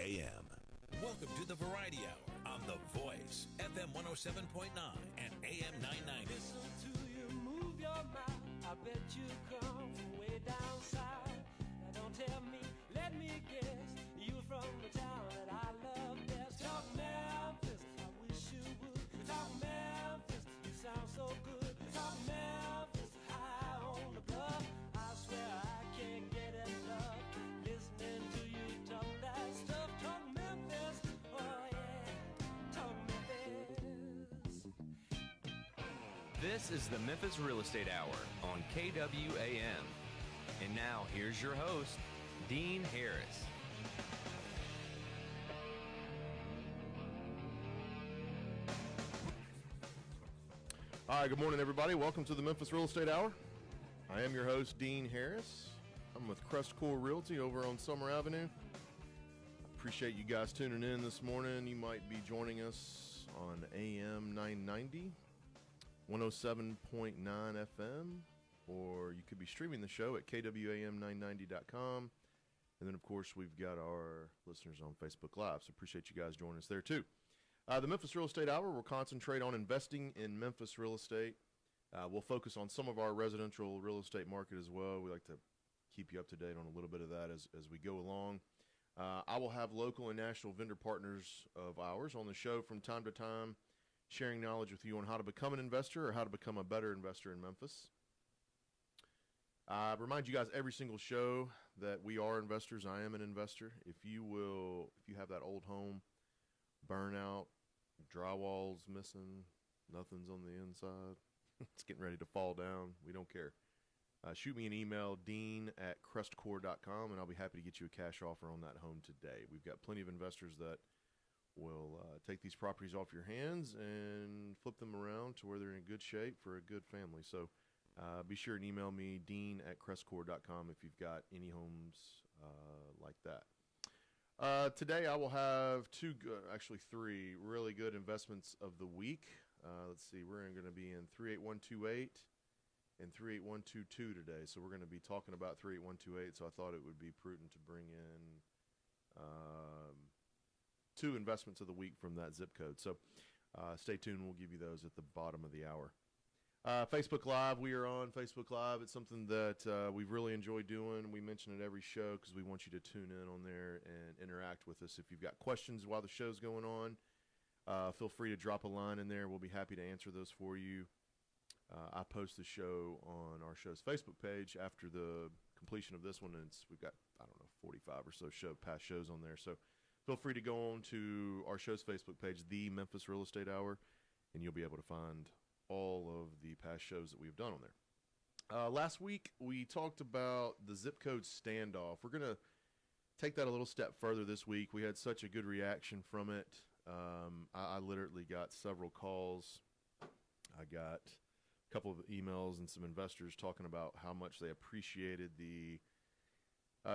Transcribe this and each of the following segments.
AM. Welcome to the Variety Hour on The Voice, FM 107.9 and AM 990. Listen to you move your mouth. I bet you come from way down south. Now don't tell me, let me guess. You're from the town that I love best. Talk Memphis, I wish you would. Talk Memphis, you sound so good. Talk Memphis, high on the bluff. I swear I can't get enough. Listening to you talk that stuff. Talk Memphis, oh yeah. Talk Memphis. This is the Memphis Real Estate Hour on KWAM. And now, here's your host, Dean Harris. All right, good morning, everybody. Welcome to the Memphis Real Estate Hour. I am your host, Dean Harris. I'm with CrestCore Realty over on Summer Avenue. Appreciate you guys tuning in this morning. You might be joining us on AM 990, 107.9 FM, or you could be streaming the show at kwam990.com. And then, of course, we've got our listeners on Facebook Live, so appreciate you guys joining us there, too. The Memphis Real Estate Hour will concentrate on investing in Memphis real estate. We'll focus on some of our residential real estate market as well. We like to keep you up to date on a little bit of that as we go along. I will have local and national vendor partners of ours on the show from time to time, sharing knowledge with you on how to become an investor or how to become a better investor in Memphis. I remind you guys every single show that we are investors. I am an investor. If you have that old home, burnout, drywall's missing, nothing's on the inside, it's getting ready to fall down, we don't care. Shoot me an email, dean@crestcore.com, and I'll be happy to get you a cash offer on that home today. We've got plenty of investors that will take these properties off your hands and flip them around to where they're in good shape for a good family. So be sure and email me, dean@crestcore.com, if you've got any homes like that. Today I will have three really good investments of the week. Let's see, we're going to be in 38128 and 38122 today. So we're going to be talking about 38128, so I thought it would be prudent to bring in two investments of the week from that zip code. So stay tuned, we'll give you those at the bottom of the hour. Facebook Live, we are on Facebook Live. It's something that we've really enjoyed doing. We mention it every show because we want you to tune in on there and interact with us. If you've got questions while the show's going on, feel free to drop a line in there. We'll be happy to answer those for you. I post the show on our show's Facebook page after the completion of this one, and we've got, 45 or so past shows on there. So feel free to go on to our show's Facebook page, The Memphis Real Estate Hour, and you'll be able to find all of the past shows that we've done on there. Last week, we talked about the Zipcode standoff. We're going to take that a little step further this week. We had such a good reaction from it. I literally got several calls. I got a couple of emails and some investors talking about how much they appreciated the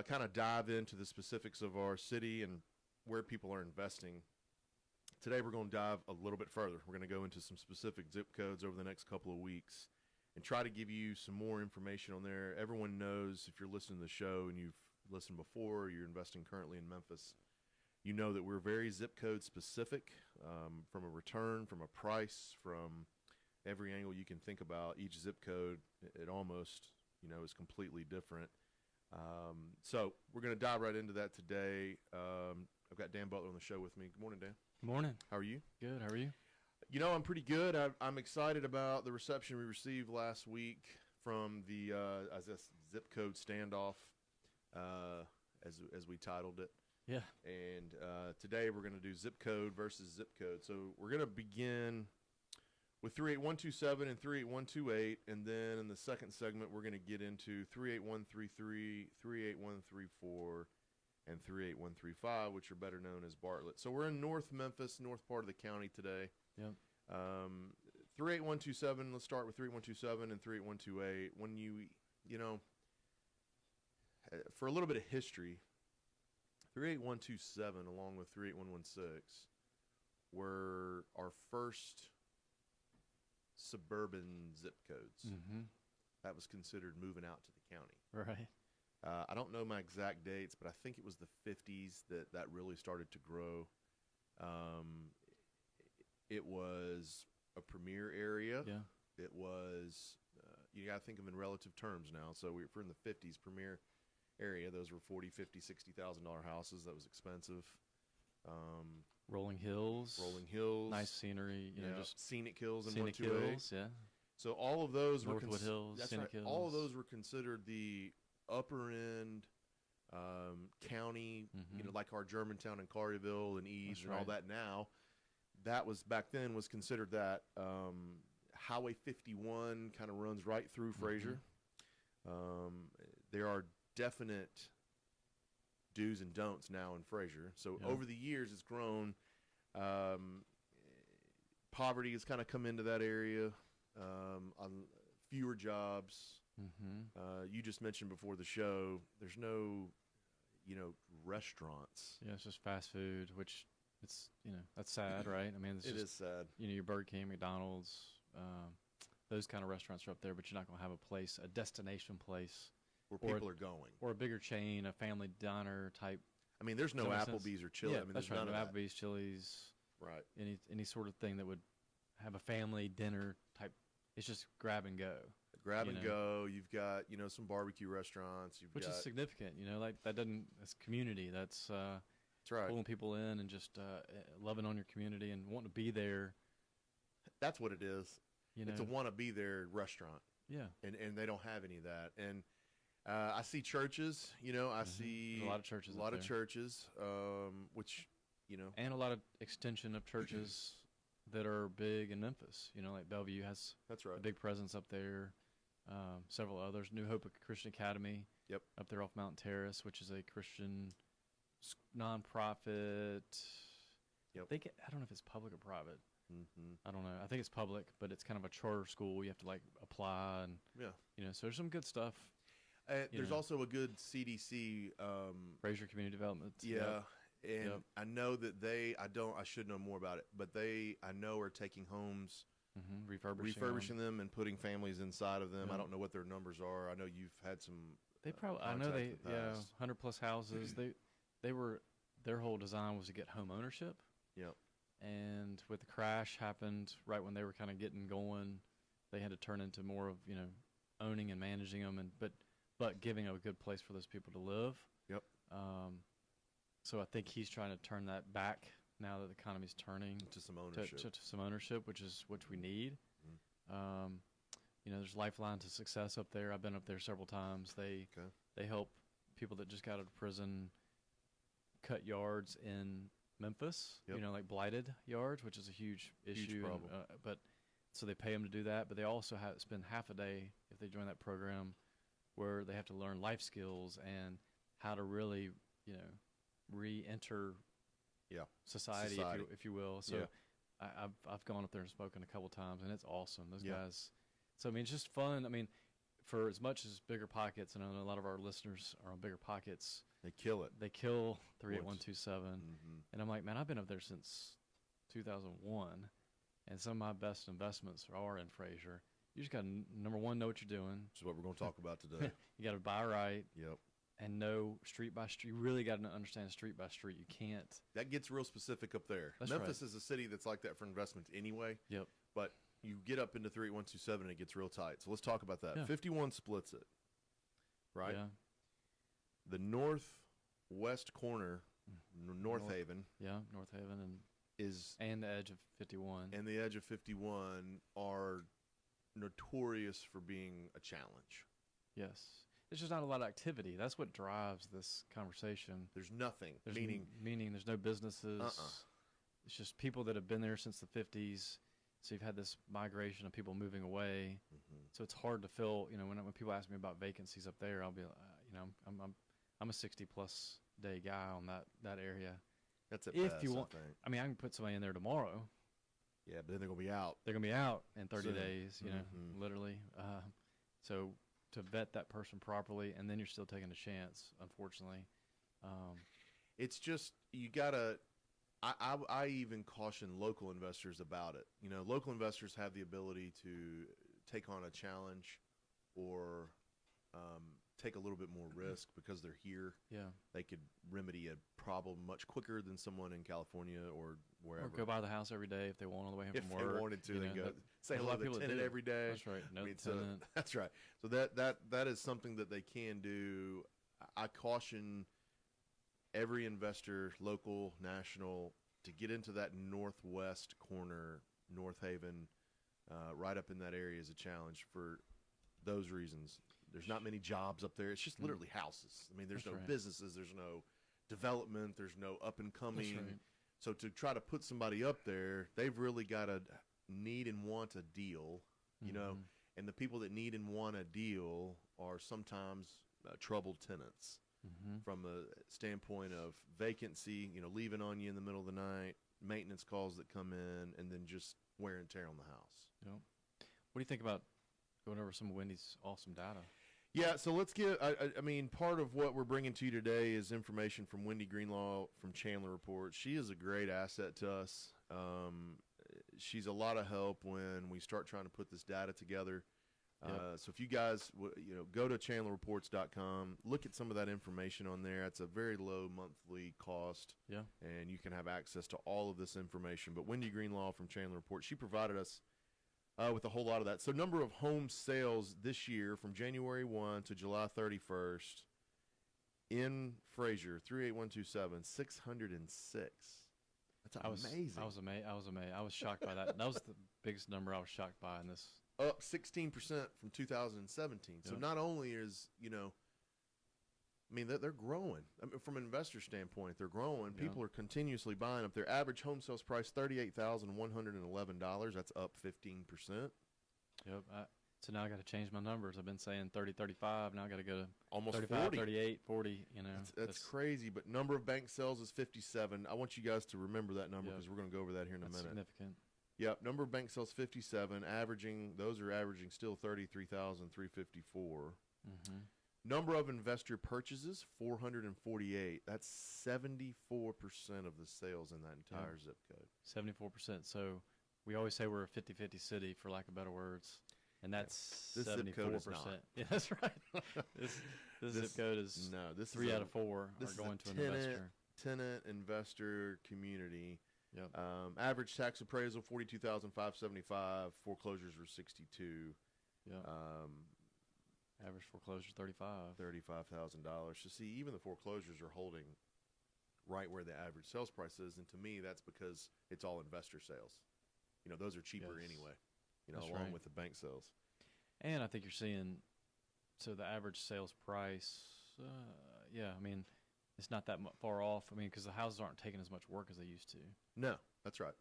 kind of dive into the specifics of our city and where people are investing. Today we're going to dive a little bit further. We're going to go into some specific zip codes over the next couple of weeks and try to give you some more information on there. Everyone knows, if you're listening to the show and you've listened before, or you're investing currently in Memphis, you know that we're very zip code specific, from a return, from a price, from every angle you can think about. Each zip code, it almost, is completely different. So we're going to dive right into that today. I've got Dan Butler on the show with me. Good morning, Dan. Good morning. How are you? Good. How are you? I'm pretty good. I'm excited about the reception we received last week from the zip code standoff, as we titled it. Yeah. And today we're going to do zip code versus zip code. So we're going to begin with 38127 and 38128, and then in the second segment we're going to get into 38133, 38134, and 38135, which are better known as Bartlett. So we're in North Memphis, north part of the county today. Yep. 38127, let's start with 3127 and 38128. When for a little bit of history, 38127 along with 38116 were our first suburban zip codes. Mm-hmm. That was considered moving out to the county. Right. I don't know my exact dates, but I think it was the 50s that really started to grow. It was a premier area. Yeah. It was, you got to think of in relative terms now. So if we're in the 50s, premier area, those were $40,000, $50,000, $60,000 houses. That was expensive. Rolling hills. Nice scenery. You know, just scenic hills and scenic 128. hills. Yeah. So all of those Northwood Hills, that's scenic right. hills. All of those were considered the upper end county, Mhm. you know, like our Germantown and Collierville and East That's and all right. that now. That was back then was considered that. Highway 51 kind of runs right through Fraser. There are definite do's and don'ts now in Fraser. So Yeah. over the years, it's grown. Poverty has kind of come into that area. On fewer jobs. You just mentioned before the show, there's no, restaurants. Yeah, it's just fast food, which it's, that's sad, right? I mean, it's It just, is sad. your Burger King, McDonald's, those kind of restaurants are up there, but you're not going to have a place, a destination place, Where or- people are going. or a bigger chain, a family diner type. I mean, there's no Does that make sense? Applebee's or Chili. Yeah, I mean, that's there's right. none No of that. Applebee's, Chili's, Right. any sort of thing that would have a family dinner type. It's just grab and go, Grab you and know. go. You've got, some barbecue restaurants. You've which got, is significant. Like that doesn't. That's community. That's That's right. pulling people in and just loving on your community and wanting to be there. That's what it is. You know, It's a want-to-be-there restaurant, yeah. and they don't have any of that. And I see churches, I see There's a lot of churches a up lot of there. churches, which, And a lot of extension of churches that are big in Memphis. Like Bellevue has that's a right. big presence up there. Several others. New Hope Christian Academy. Yep. Up there off Mountain Terrace, which is a Christian nonprofit. Yep. I don't know if it's public or private. Mm-hmm. I don't know. I think it's public, but it's kind of a charter school. You have to apply and Yeah. so there's some good stuff. There's know. also a good CDC. Fraser Community Development. Yeah. Yep. And Yep. I know that I should know more about it, but I know are taking homes, refurbishing them and putting families inside of them. I Yeah. don't know what their numbers are. I know you've had some. They probably. I know contact they. in the Yeah, past. 100+ houses. They were. Their whole design was to get home ownership. Yep. And with the crash happened right when they were kind of getting going, they had to turn into more of owning and managing them, but giving a good place for those people to live. Yep. So I think he's trying to turn that back now that the economy's turning To some to ownership. some ownership, which we need. There's Lifeline to Success up there. I've been up there several times. They help people that just got out of prison cut yards in Memphis. Yep. Like blighted yards, which is a huge issue. problem. But so they pay them to do that, but they also spend half a day if they join that program, where they have to learn life skills and how to really re-enter society. If you will. So Yeah. I've gone up there and spoken a couple times, and it's awesome. Those Yeah. guys. So I mean, it's just fun. I mean, for as much as Bigger Pockets, and I know a lot of our listeners are on Bigger Pockets. They kill it. They kill 38127, Mm-hmm. and I'm like, man, I've been up there since 2001, and some of my best investments are in Fraser. You just got to number one, know what you're doing. Which is what we're going to talk about today. You got to buy right Yep. and know street by street. You really got to understand street by street. You can't. That gets real specific up there. That's Memphis is a city that's like that for investments anyway. Yep. But you get up into 38127 and it gets real tight. So let's talk about that. Yeah. 51 splits it. Right? Yeah. The northwest corner, North Haven, North Haven is and the edge of 51. and the edge of 51 are notorious for being a challenge. Yes. There's just not a lot of activity. That's what drives this conversation. There's nothing. There's meaning there's no businesses. Uh-uh. It's just people that have been there since the 50s. So you've had this migration of people moving away. Mhm. So it's hard to fill. When people ask me about vacancies up there, I'll be, I'm a 60+ day guy on that area. That's at If best, you want, I think. I mean, I can put somebody in there tomorrow. Yeah, but then they're going to be out. They're gonna be out in 30 Soon. days. Mhm. Literally. So to vet that person properly, and then you're still taking a chance. Unfortunately. It's just you gotta. I even caution local investors about it. Local investors have the ability to take on a challenge or take a little bit more risk because they're here. Yeah. They could remedy a problem much quicker than someone in California or wherever. Or go by the house every day if they want on the way home If from they work. wanted to, you they know, go say there's a hello lot to of the people that tenant do. every day. That's right. No So tenant. that's right. So that is something that they can do. I caution every investor, local, national, to get into that northwest corner, North Haven, right up in that area is a challenge for those reasons. There's not many jobs up there. It's just literally houses. I mean, there's That's no right. businesses. There's no development. There's no up and coming. That's right. So to try to put somebody up there, they've really got to need and want a deal, you know, and the people that need and want a deal are sometimes troubled tenants from a standpoint of vacancy, you know, leaving on you in the middle of the night, maintenance calls that come in, and then just wear and tear on the house. Yep. What do you think about going over some of Wendy's awesome data? Yeah, so let's get, I mean, part of what we're bringing to you today is information from Wendy Greenlaw from Chandler Report. She is a great asset to us. She's a lot of help when we start trying to put this data together. So if you guys, go to chandlerreports.com, look at some of that information on there. It's a very low monthly cost. Yeah. And you can have access to all of this information. But Wendy Greenlaw from Chandler Report, she provided us with a whole lot of that. So number of home sales this year from January 1 to July 31st in Fraser, 38127, 606. That's amazing. I was amazed. I was shocked by that. That was the biggest number I was shocked by in this. Up 16% from 2017. So Yep. not only is, I mean, they're growing. I mean, from an investor standpoint, they're growing. Yeah. People are continuously buying up. Their average home sales price, $38,111. That's up 15%. Yep. So now I got to change my numbers. I've been saying 30, 35. Now I got to go to Almost 35, 40. 38, 40. That's crazy. But number of bank sales is 57. I want you guys to remember that number Yep. because we're going to go over that here in a That's minute. significant. Yep, number of bank sales 57, those are averaging still 33,354. Number of investor purchases 448. That's 74% of the sales in that entire zip code. 74%. So we always say we're a 50-50 city, for lack of better words, and that's This zip 74%. code is not. Yeah, that's right. This zip code is No, this 3 is out of 4 this are is going a to an investor. tenant investor community. Yep. Average tax appraisal 42,575. Foreclosures were 62. Yep. Average foreclosure 35. $35,000. So see, even the foreclosures are holding right where the average sales price is, and to me, that's because it's all investor sales. Those are cheaper Yes. anyway. That's along right. with the bank sales. And I think you're seeing, so the average sales price, I mean, it's not that far off. I mean, because the houses aren't taking as much work as they used to. No, that's right.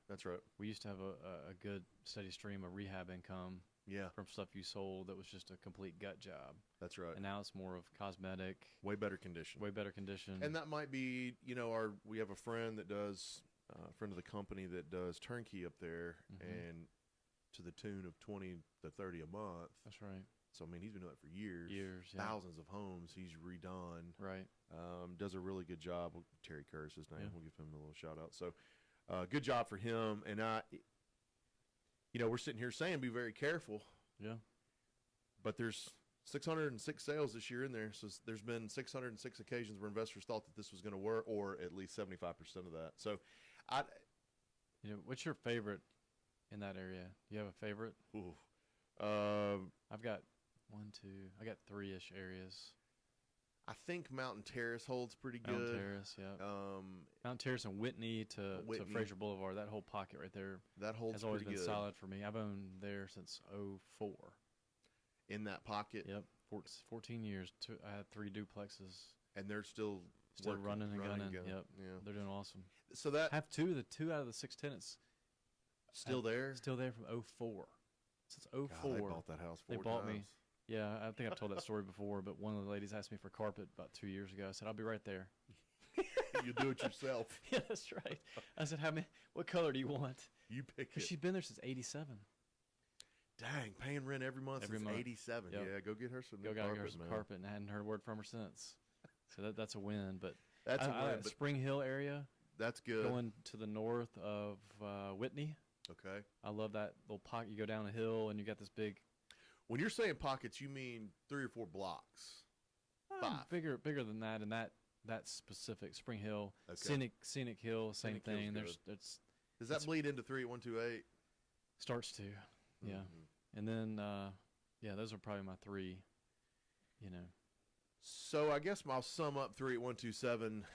That's right. We used to have a good steady stream of rehab income Yeah, from stuff you sold that was just a complete gut job. that's right. And now it's more of cosmetic, Way better condition. way better condition. And that might be, we have a friend that does, a friend of the company that does turnkey up there, and to the tune of 20 to 30 a month. That's right. So, I mean, he's been doing it for years. Years, yeah. Thousands of homes he's redone. Right. Does a really good job. Terry Kerr is his name. Yeah. We'll give him a little shout out. So, good job for him. And we're sitting here saying be very careful, Yeah. but there's 606 sales this year in there. So there's been 606 occasions where investors thought that this was going to work, or at least 75% of that. So, What's your favorite in that area? You have a favorite? I've got I got 3-ish areas. I think Mountain Terrace holds pretty good. Mountain Terrace, yeah. Mountain Terrace and Whitney to Fraser Boulevard, that whole pocket right there That holds has always pretty been good. solid for me. I've owned there since 2004. In that pocket. Yep, 14 years. I had 3 duplexes. And they're still working, running and gunning. gun. Yep, Yeah. they're doing awesome. So that I have 2 out of the 6 tenants still there. still there from 2004. Since God, 2004. they bought that house 4 They bought me. times. Yeah, I think I've told that story before, but one of the ladies asked me for carpet about 2 years ago. I said, I'll be right there. You do it yourself. Yeah, that's right. I said, what color do you want? You pick Because it. she's been there since 87. Dang, paying rent every month Every since month. 87. Yep. Yeah, go get her some Go new got carpet, her some man. carpet, and I hadn't heard a word from her since. So that's a win. But That's a I win, like but Spring Hill area, that's good. going to the north of Whitney. Okay. I love that little pocket. You go down a hill, and you got this big When you're saying pockets, you mean 3 or 4 blocks? 5. Bigger than that, and that specific Spring Hill, Okay. Scenic Hill, same Scenic Hill's thing. good. There's Does that bleed into 38128? starts to, yeah, Mhm. and then those are probably my 3. You know, So I guess I'll sum up 38127.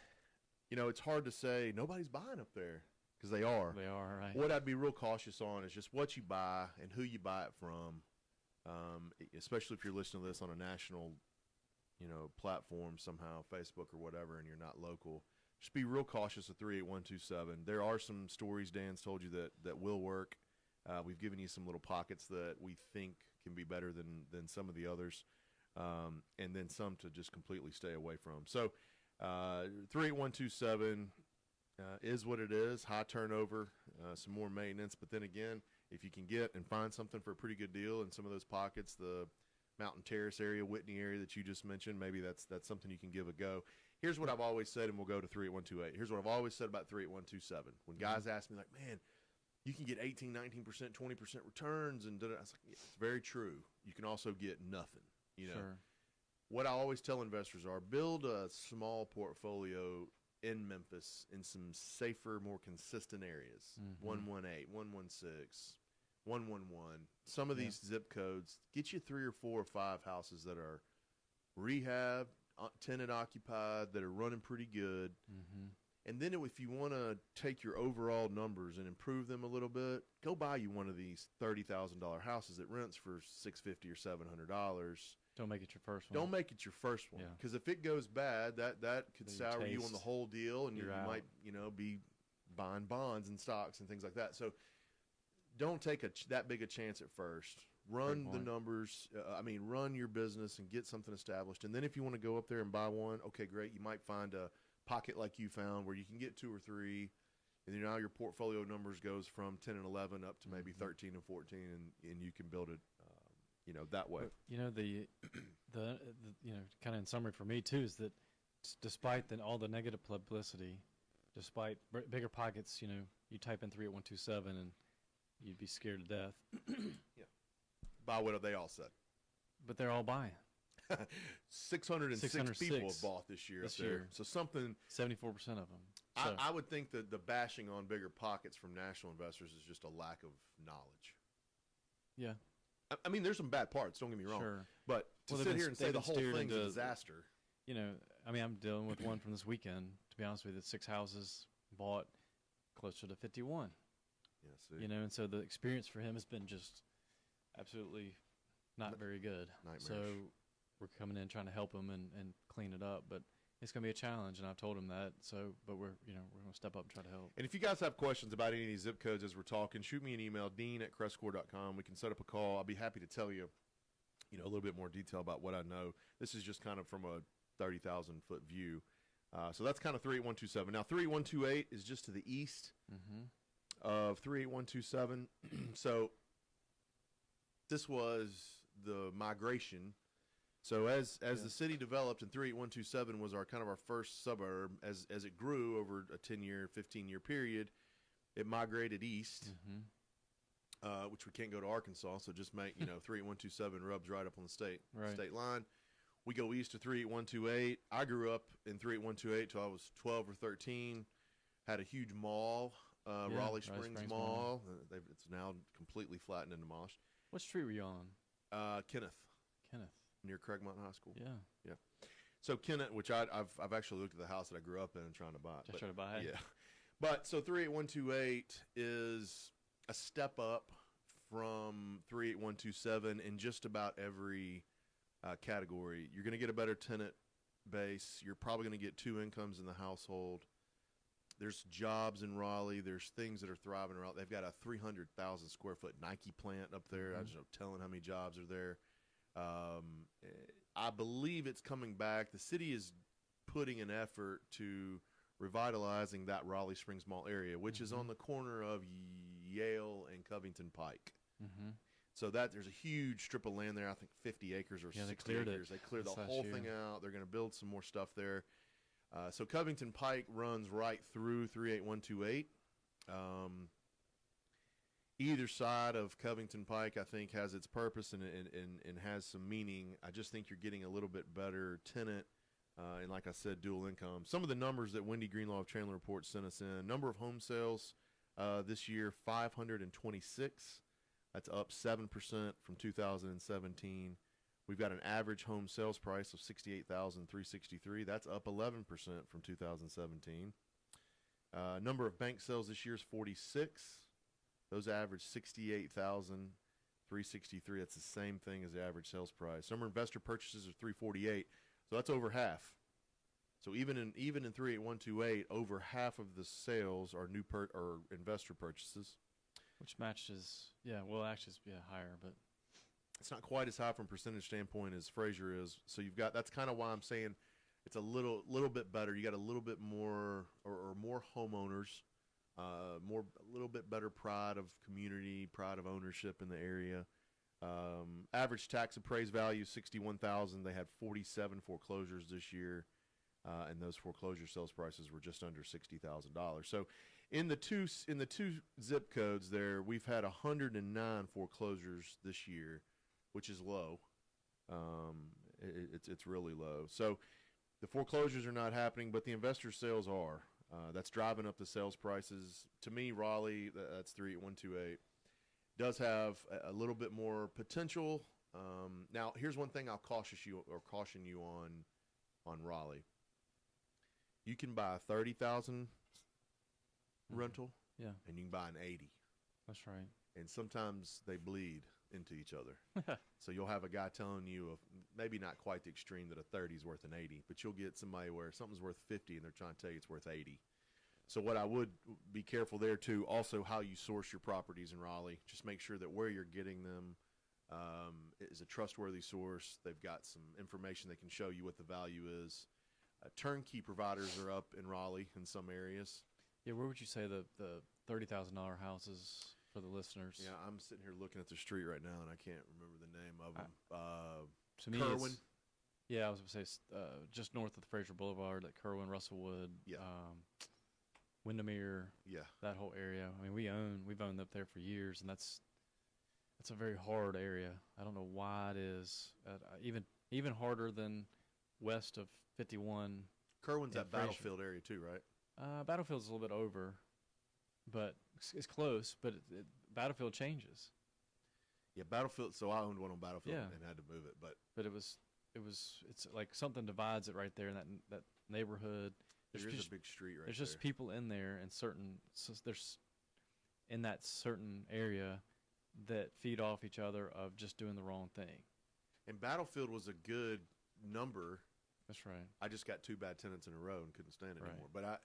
You know, it's hard to say nobody's buying up there because they are. they are right. What I'd be real cautious on is just what you buy and who you buy it from, especially if you're listening to this on a national, platform somehow, Facebook or whatever, and you're not local. Just be real cautious of 38127. There are some stories Dan's told you that will work. We've given you some little pockets that we think can be better than some of the others, and then some to just completely stay away from. So 38127 is what it is. High turnover, some more maintenance. But then again, if you can get and find something for a pretty good deal in some of those pockets, the Mountain Terrace area, Whitney area that you just mentioned, maybe that's something you can give a go. Here's what I've always said, and we'll go to 38128. Here's what I've always said about 38127. When guys ask me, like, man, you can get 18, 19%, 20% returns, and I was like, yeah, it's very true. You can also get nothing. Sure. What I always tell investors are build a small portfolio in Memphis in some safer, more consistent areas. 118, 116, 111. Some of these zip codes get you 3 or 4 or 5 houses that are rehab, tenant occupied, that are running pretty good. And then if you want to take your overall numbers and improve them a little bit, go buy you one of these $30,000 houses that rents for $650 or $700. Don't make it your first one. Don't make it your first one, Yeah. because if it goes bad, that could Then sour you on taste, the whole deal, and you you're out. might be buying bonds and stocks and things like that. So don't take that big a chance at first. Run the point. numbers. Run your business and get something established. And then if you want to go up there and buy one, okay, great. You might find a pocket like you found where you can get 2 or 3, and then now your portfolio numbers goes from 10 and 11 up to maybe 13 and 14, and you can build it, that way. But, the kind of in summary for me too is that despite all the negative publicity, despite bigger pockets, you type in 38127 and you'd be scared to death. Buy what they all said. But they're all buying. 606 people have 606 bought this year. this up there. year. So something. 74% of them. So, I would think that the bashing on bigger pockets from national investors is just a lack of knowledge. yeah, There's some bad parts. Don't get me wrong. sure. But to Well, they've sit been- here and say they've the been whole steered thing's a into- disaster. I'm dealing with one from this weekend. To be honest with you, that 6 houses bought closer to 51. Yeah. See. And so the experience for him has been just absolutely not very good. Nightmarish. So we're coming in trying to help him and clean it up, but it's going to be a challenge, and I've told him that. So, but we're going to step up and try to help. And if you guys have questions about any of these zip codes as we're talking, shoot me an email, dean@crestcore.com. We can set up a call. I'll be happy to tell you, a little bit more detail about what I know. This is just kind of from a 30,000-foot view. So that's kind of 38127. Now, 38128 is just to the east of 38127. So this was the migration. So as the city developed, and 38127 was our first suburb, as it grew over a 10-year, 15-year period, it migrated east, which we can't go to Arkansas, so just make 38127 rubs right up on the state line. We go east to 38128. I grew up in 38128 till I was 12 or 13. Had a huge mall, Raleigh Springs Mall. It's now completely flattened and demolished. What street were you on? Kenneth, Kenneth. near Craig Mountain High School. Yeah. So Kenneth, which I've actually looked at the house that I grew up in and trying to buy it. Just trying to buy it? Yeah. But so 38128 is a step up from 38127 in just about every category. You're going to get a better tenant base. You're probably going to get 2 incomes in the household. There's jobs in Raleigh. There's things that are thriving around. They've got a 300,000 square foot Nike plant up there. I just know telling how many jobs are there. I believe it's coming back. The city is putting an effort to revitalizing that Raleigh Springs Mall area, which is on the corner of Yale and Covington Pike. So there's a huge strip of land there. I think 50 acres or 60 acres. They cleared the whole thing out. They're going to build some more stuff there. So Covington Pike runs right through 38128. either side of Covington Pike, I think, has its purpose and has some meaning. I just think you're getting a little bit better tenant, and like I said, dual income. Some of the numbers that Wendy Greenlaw of Chandler Report sent us in: number of home sales this year, 526. That's up 7% from 2017. We've got an average home sales price of $68,363. That's up 11% from 2017. Number of bank sales this year is 46. Those average $68,363. That's the same thing as the average sales price. Number of investor purchases are 348. So that's over half. So even in 38128, over half of the sales are or investor purchases. Which matches, actually it's higher, but it's not quite as high from percentage standpoint as Fraser is. So that's kind of why I'm saying it's a little bit better. You got a little bit more or more homeowners, a little bit better pride of community, pride of ownership in the area. Average tax appraised value $61,000. They had 47 foreclosures this year, and those foreclosure sales prices were just under $60,000. So in the two zip codes there, we've had 109 foreclosures this year, which is low. It's really low. So the foreclosures are not happening, but the investor sales are. That's driving up the sales prices. To me, Raleigh, that's 38128, does have a little bit more potential. Now, here's one thing I'll caution you on Raleigh. You can buy a 30,000 rental, and you can buy an 80. That's right. And sometimes they bleed into each other. So you'll have a guy telling you of maybe not quite the extreme that a 30 is worth an 80, but you'll get somebody where something's worth 50 and they're trying to tell you it's worth 80. So what I would be careful there too, also how you source your properties in Raleigh. Just make sure that where you're getting them is a trustworthy source. They've got some information that can show you what the value is. Turnkey providers are up in Raleigh in some areas. Yeah, where would you say the $30,000 houses for the listeners? Yeah, I'm sitting here looking at the street right now, and I can't remember the name of them. To me, Kerwin. I was going to say just north of the Fraser Boulevard, like Kerwin, Russellwood, Windermere, that whole area. I mean, we've owned up there for years, and that's a very hard area. I don't know why it is. Even harder than west of 51. Kerwin's that Battlefield area too, right? Battlefield's a little bit over, but it's close. But Battlefield changes. Yeah, Battlefield. So I owned one on Battlefield and had to move it, but it's like something divides it right there in that neighborhood. There's a big street right there. There's just people in there, and there's in that certain area that feed off each other of just doing the wrong thing. And Battlefield was a good number. That's right. I just got 2 bad tenants in a row and couldn't stand it anymore. But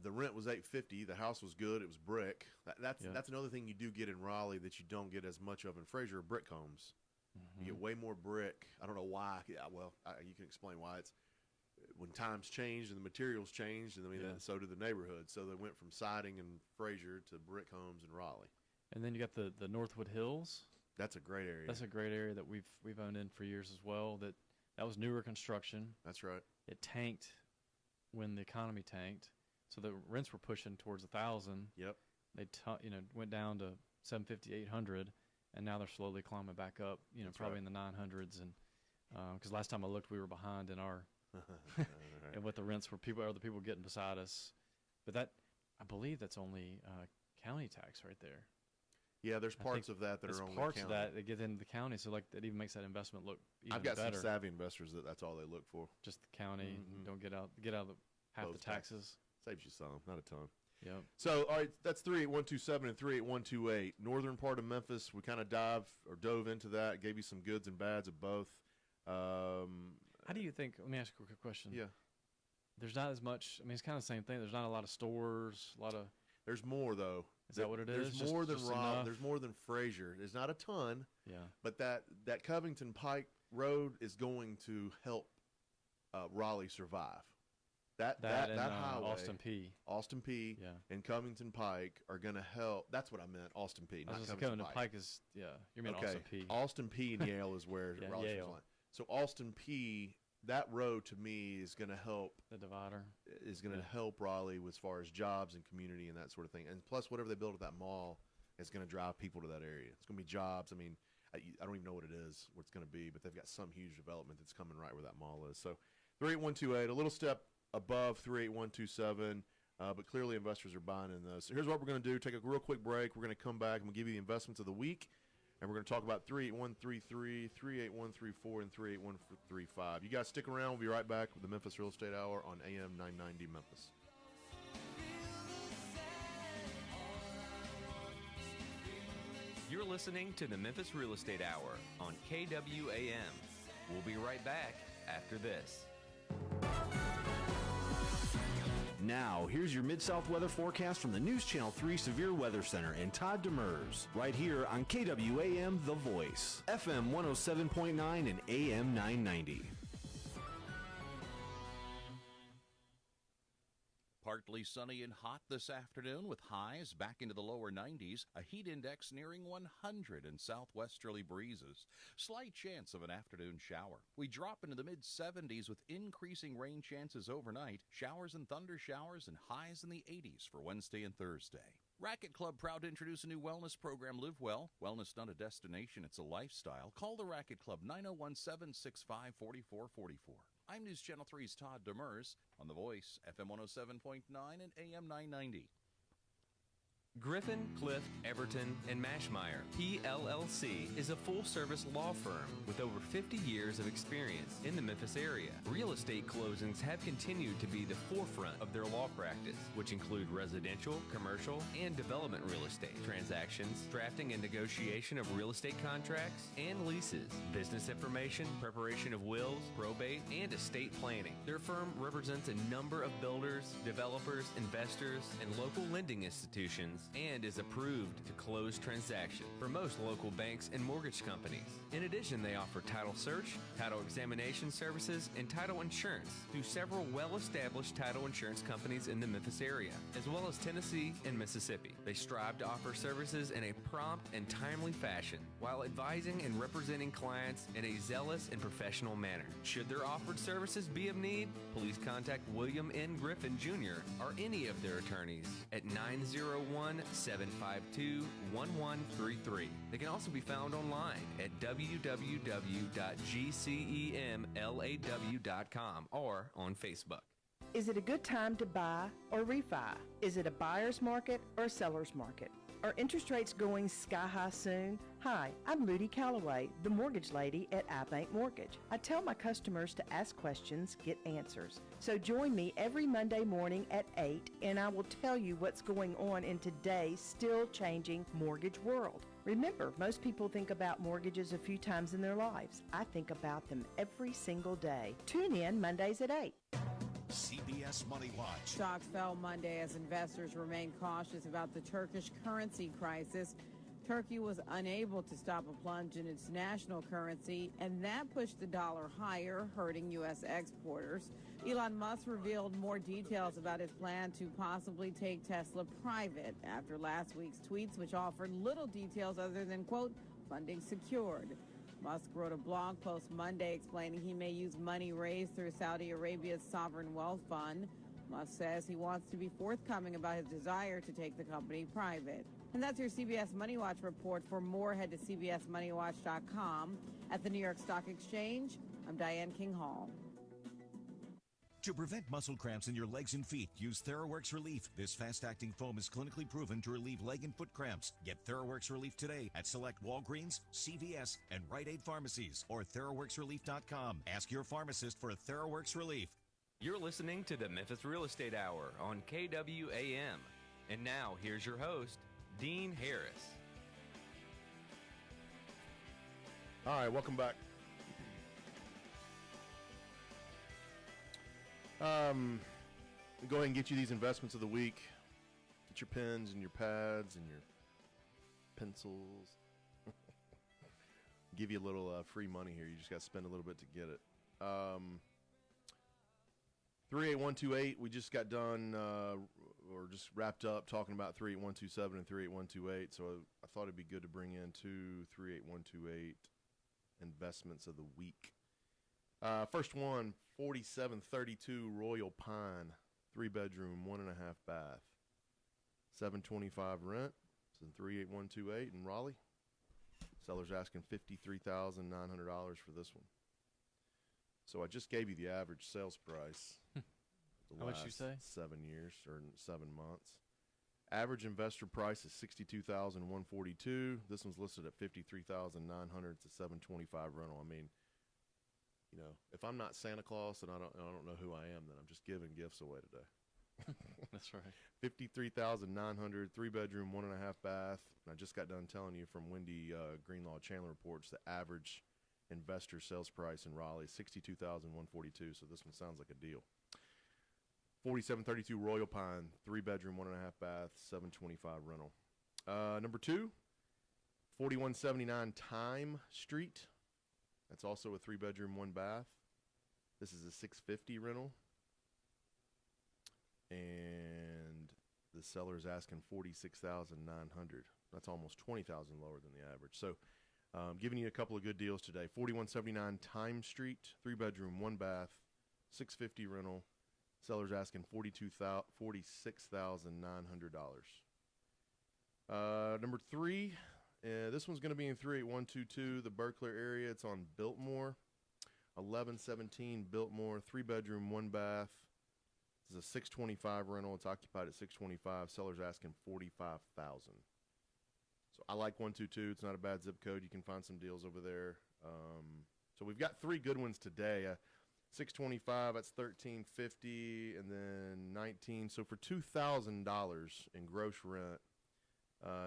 the rent was $850. The house was good. It was brick. That's another thing you do get in Raleigh that you don't get as much of in Fraser. Brick homes. Mm-hmm. You get way more brick. I don't know why. Yeah, well, you can explain why. It's when times changed and the materials changed, and so did the neighborhood. So they went from siding in Fraser to brick homes in Raleigh. And then you got the Northwood Hills. That's a great area. That's a great area that we've owned in for years as well. That was newer construction. That's right. It tanked when the economy tanked, so the rents were pushing towards 1,000. Yep. They went down to 750, 800, and now they're slowly climbing back up. That's probably in the 900s, and because last time I looked, we were behind in our and what the rents were other people getting beside us. But I believe that's only county tax right there. Yeah, there's parts of that are only parts county. Of that get into the county, so like that even makes that investment look even better. I've got some savvy investors that's all they look for. Just the county, don't get out of half the taxes. Saves you some, not a ton. Yep. So all right, that's 38127 and 38128. Northern part of Memphis, we kind of dove into that, gave you some goods and bads of both. How do you think? Let me ask you a quick question. Yeah. There's not as much. I mean, it's kind of the same thing. There's not a lot of stores. There's more though. Is that what it is? There's more than Rob. There's more than Fraser. There's not a ton. Yeah. But that Covington Pike Road is going to help Raleigh survive. That highway, Austin P. Yeah. And Covington Pike are going to help. That's what I meant. Austin P. Not Covington Pike is you mean okay. Austin P. Austin P. and Yale is where Raleigh's line. So Austin P. That road to me is going to help. The divider is going to help Raleigh as far as jobs and community and that sort of thing. And plus, whatever they build at that mall is going to drive people to that area. It's going to be jobs. I mean, I don't even know what it is, what it's going to be, but they've got some huge development that's coming right where that mall is. So 38128, a little step above 38127, but clearly investors are buying in those. So here's what we're going to do. Take a real quick break. We're going to come back and we'll give you the investments of the week, and we're going to talk about 38133, 38134, and 38135. You guys stick around. We'll be right back with the Memphis Real Estate Hour on AM 990 Memphis. You're listening to the Memphis Real Estate Hour on KWAM. We'll be right back after this. Now, here's your Mid-South weather forecast from the News Channel 3 Severe Weather Center and Todd Demers, right here on KWAM The Voice, FM 107.9 and AM 990. Partly sunny and hot this afternoon with highs back into the lower 90s, a heat index nearing 100 and southwesterly breezes. Slight chance of an afternoon shower. We drop into the mid-70s with increasing rain chances overnight, showers and thunder showers, and highs in the 80s for Wednesday and Thursday. Racket Club proud to introduce a new wellness program, Live Well. Wellness not a destination, it's a lifestyle. Call the Racket Club 901-765-4444. I'm News Channel 3's Todd Demers on The Voice, FM 107.9 and AM 990. Griffin, Clift, Everton, and Mashmeyer, PLLC, is a full-service law firm with over 50 years of experience in the Memphis area. Real estate closings have continued to be the forefront of their law practice, which include residential, commercial, and development real estate transactions, drafting and negotiation of real estate contracts and leases, business information, preparation of wills, probate, and estate planning. Their firm represents a number of builders, developers, investors, and local lending institutions, and is approved to close transactions for most local banks and mortgage companies. In addition, they offer title search, title examination services, and title insurance through several well-established title insurance companies in the Memphis area, as well as Tennessee and Mississippi. They strive to offer services in a prompt and timely fashion, while advising and representing clients in a zealous and professional manner. Should their offered services be of need, please contact William N. Griffin Jr. or any of their attorneys at 901-752-1133. They can also be found online at www.gcemlaw.com or on Facebook. Is it a good time to buy or refi? Is it a buyer's market or a seller's market? Are interest rates going sky high soon? Hi, I'm Ludy Calloway, the mortgage lady at iBank Mortgage. I tell my customers to ask questions, get answers. So join me every Monday morning at 8, and I will tell you what's going on in today's still changing mortgage world. Remember, most people think about mortgages a few times in their lives. I think about them every single day. Tune in Mondays at 8. CBS Money Watch. Stocks fell Monday as investors remain cautious about the Turkish currency crisis. Turkey was unable to stop a plunge in its national currency, and that pushed the dollar higher, hurting U.S. exporters. Elon Musk revealed more details about his plan to possibly take Tesla private after last week's tweets, which offered little details other than, quote, funding secured. Musk wrote a blog post Monday explaining he may use money raised through Saudi Arabia's sovereign wealth fund. Musk says he wants to be forthcoming about his desire to take the company private. And that's your CBS Money Watch report. For more, head to cbsmoneywatch.com. At the New York Stock Exchange, I'm Diane King Hall. To prevent muscle cramps in your legs and feet, use TheraWorks Relief. This fast-acting foam is clinically proven to relieve leg and foot cramps. Get TheraWorks Relief today at select Walgreens, CVS, and Rite Aid pharmacies or TheraWorksRelief.com. Ask your pharmacist for a TheraWorks Relief. You're listening to the Memphis Real Estate Hour on KWAM. And now, here's your host, Dean Harris. All right, welcome back. Go ahead and get you these investments of the week. Get your pens and your pads and your pencils. Give you a little free money here. You just got to spend a little bit to get it. 38128, we just got done or just wrapped up talking about 38127 and 38128. So I thought it'd be good to bring in two 38128 investments of the week. First one, 4732 Royal Pine, 3-bedroom, 1.5 bath, $725 rent, It's in 38128 in Raleigh. Seller's asking $53,900 for this one. So I just gave you the average sales price. How much you say? 7 years or 7 months. Average investor price is $62,142. This one's listed at $53,900. It's a $725 rental. I mean, you know, if I'm not Santa Claus and I don't know who I am, then I'm just giving gifts away today. That's right. $53,900, 3-bedroom, 1.5 bath. And I just got done telling you from Wendy Greenlaw Chandler reports the average investor sales price in Raleigh is $62,142. So this one sounds like a deal. 4732 Royal Pine, 3-bedroom, 1.5 bath, $725 rental. Number 2, 4179 Time Street. That's also a 3-bedroom, 1 bath. This is a $650 rental. And the seller is asking $46,900. That's almost $20,000 lower than the average. So giving you a couple of good deals today. 4179 Time Street, 3-bedroom, 1 bath, $650 rental. Seller's asking $46,900. Number 3, this one's going to be in 38122, the Berkeley area. It's on Biltmore, 1117 Biltmore, 3-bedroom, 1 bath. This is a $625 rental. It's occupied at $625. Seller's asking $45,000. So I like 122. It's not a bad zip code. You can find some deals over there. So we've got 3 good ones today. $625, that's $1,350, and then $19. So for $2,000 in gross rent,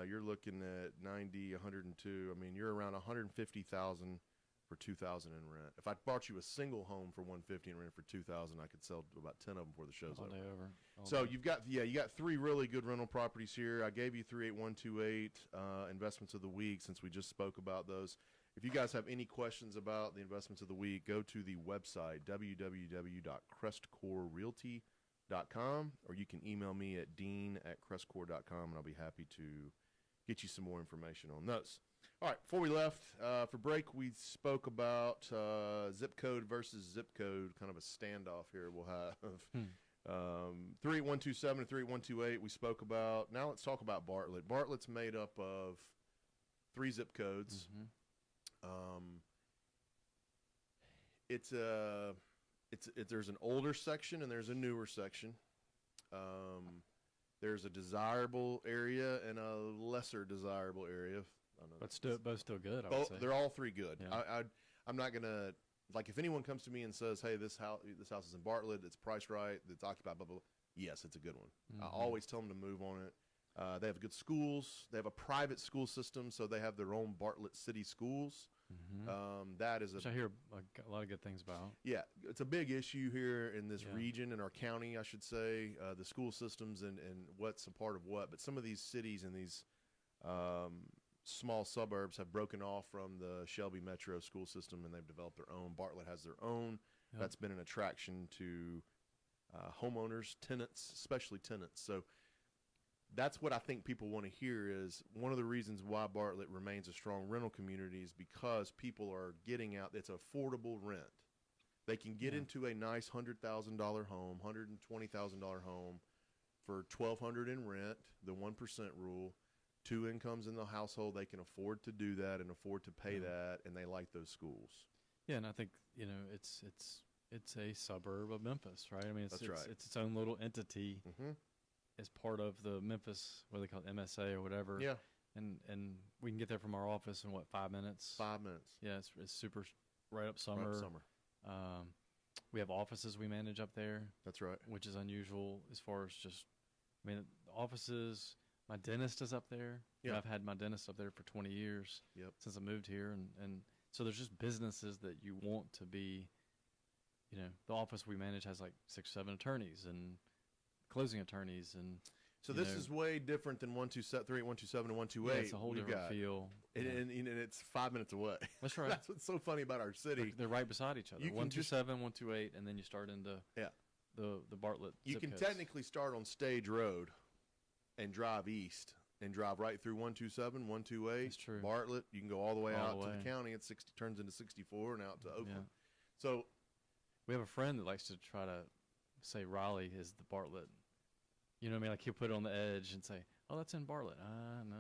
you're looking at 90, 102. I mean, you're around $150,000 for $2,000 in rent. If I bought you a single home for $150 and rent for $2,000, I could sell about 10 of them before the show's All over. day over. So you got 3 really good rental properties here. I gave you 38128 investments of the week since we just spoke about those. If you guys have any questions about the investments of the week, go to the website, www.crestcorerealty.com, or you can email me at dean@crestcore.com, and I'll be happy to get you some more information on those. All right, before we left for break, we spoke about zip code versus zip code, kind of a standoff here we'll have. 38127 and 38128 we spoke about. Now let's talk about Bartlett. Bartlett's made up of 3 zip codes. Mm-hmm. There's an older section and there's a newer section. There's a desirable area and a lesser desirable area. I know But both still good, I would say. They're all 3 good. Yeah. I'm not gonna, like, if anyone comes to me and says, "Hey, this house is in Bartlett. It's priced right. It's occupied." Blah blah blah. Yes, it's a good one. Mm-hmm. I always tell them to move on it. They have good schools. They have a private school system, so they have their own Bartlett City Schools. Mm-hmm. That is Which I hear a lot of good things about. Yeah, it's a big issue here in this region, in our county, I should say, the school systems and what's a part of what. But some of these cities and these small suburbs have broken off from the Shelby Metro school system, and they've developed their own. Bartlett has their own. Yep. That's been an attraction to homeowners, tenants, especially tenants. So that's what I think people want to hear is one of the reasons why Bartlett remains a strong rental community is because people are getting out. It's affordable rent. They can get into a nice $100,000 home, $120,000 home for $1,200 in rent, the 1% rule. 2 incomes in the household, they can afford to do that and afford to pay that, and they like those schools. Yeah, and I think, you know, it's a suburb of Memphis, right? I mean, it's its own little entity. Mm-hmm. As part of the Memphis, what do they call it, MSA or whatever. Yeah. And we can get there from our office in, 5 minutes? 5 minutes. Yeah, it's super right up Summer. Right up Summer. We have offices we manage up there. That's right. Which is unusual as far as just, I mean, offices, my dentist is up there. Yeah. I've had my dentist up there for 20 years since I moved here. And so there's just businesses that you want to be, you know, the office we manage has like 6, 7 attorneys and closing attorneys, and so this is way different than 38127 and 128. Yeah, it's a whole different feel, and it's 5 minutes away. That's right. That's what's so funny about our city. They're right beside each other. 127, 128, and then you start into the Bartlett. You can technically start on Stage Road and drive east and drive right through 127, 128. That's true. Bartlett. You can go all the way out to the county. It turns into 64 and out to Oakland. Yeah. So we have a friend that likes to try to say Raleigh is the Bartlett, You know what I mean? Like he'll put it on the edge and say, "Oh, that's in Bartlett." No.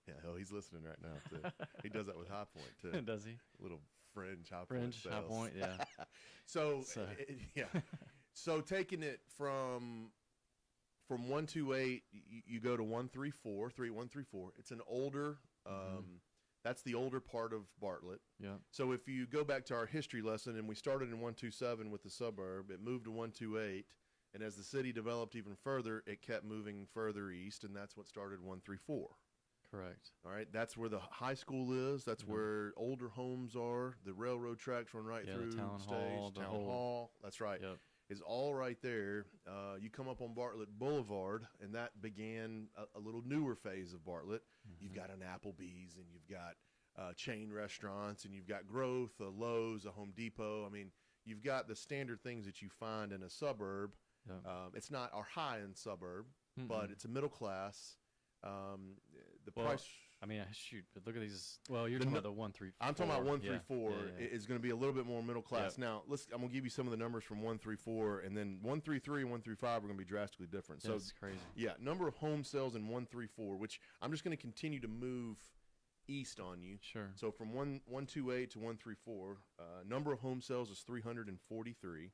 Yeah, hell, he's listening right now too. He does that with High Point too. Does he? Little fringe High Point. Fringe High sales. Point, yeah. So. Yeah. So taking it from 128, you go to 134, 38134. It's an older. That's the older part of Bartlett. Yeah. So if you go back to our history lesson, and we started in 127 with the suburb, it moved to 128, and as the city developed even further, it kept moving further east, and that's what started 134. Correct. All right, that's where the high school is. That's where older homes are. The railroad tracks run right through the town stage, hall, town hall. That's right. Yep. Is all right there. You come up on Bartlett Boulevard, and that began a little newer phase of Bartlett. You've got an Applebee's, and you've got chain restaurants, and you've got growth, a Lowe's, a Home Depot. I mean, you've got the standard things that you find in a suburb. Yep. It's not our high-end suburb, but it's a middle class. Price. I mean, shoot, but look at these. Well, you're talking about the 134. I'm talking about 134. Yeah. Is going to be a little bit more middle class. Yep. Now, I'm going to give you some of the numbers from 134, and then 133 and 135 are going to be drastically different. So that's crazy. Yeah, number of home sales in 134, which I'm just going to continue to move east on you. Sure. So from 128 to 134, number of home sales is 343.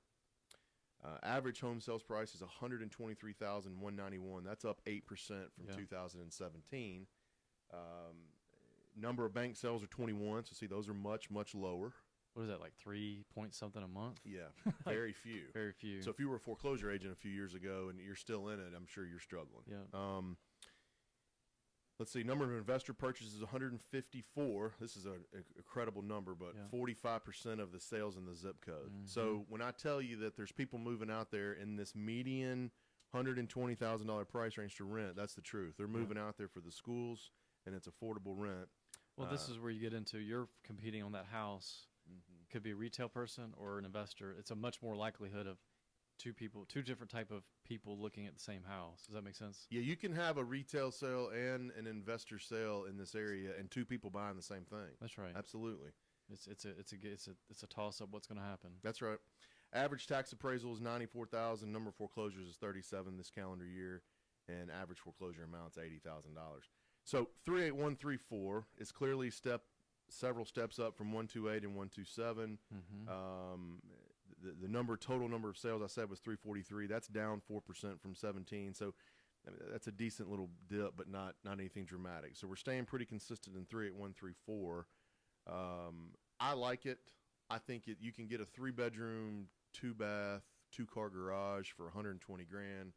Average home sales price is $123,191. That's up 8% from 2017. Number of bank sales are 21. So see, those are much, much lower. What is that, like 3 point something a month? Yeah, very few. Very few. So if you were a foreclosure agent a few years ago and you're still in it, I'm sure you're struggling. Yeah. Let's see, number of investor purchases 154. This is an incredible number, but 45% of the sales in the zip code. So when I tell you that there's people moving out there in this median $120,000 price range to rent, that's the truth. They're moving out there for the schools, and it's affordable rent. Well, this is where you get into, you're competing on that house. Could be a retail person or an investor. It's a much more likelihood of two different type of people looking at the same house. Does that make sense? Yeah, you can have a retail sale and an investor sale in this area, and two people buying the same thing. That's right. Absolutely. It's a toss up. What's going to happen? That's right. Average tax appraisal is 94,000. Number of foreclosures is 37 this calendar year, and average foreclosure amount's $80,000. So 38134 is clearly several steps up from 128 and 127. The total number of sales I said was 343. That's down 4% from 17. So I mean, that's a decent little dip, but not anything dramatic. So we're staying pretty consistent in 38134. I like it. I think you can get a 3-bedroom, 2-bath, 2-car garage for $120,000.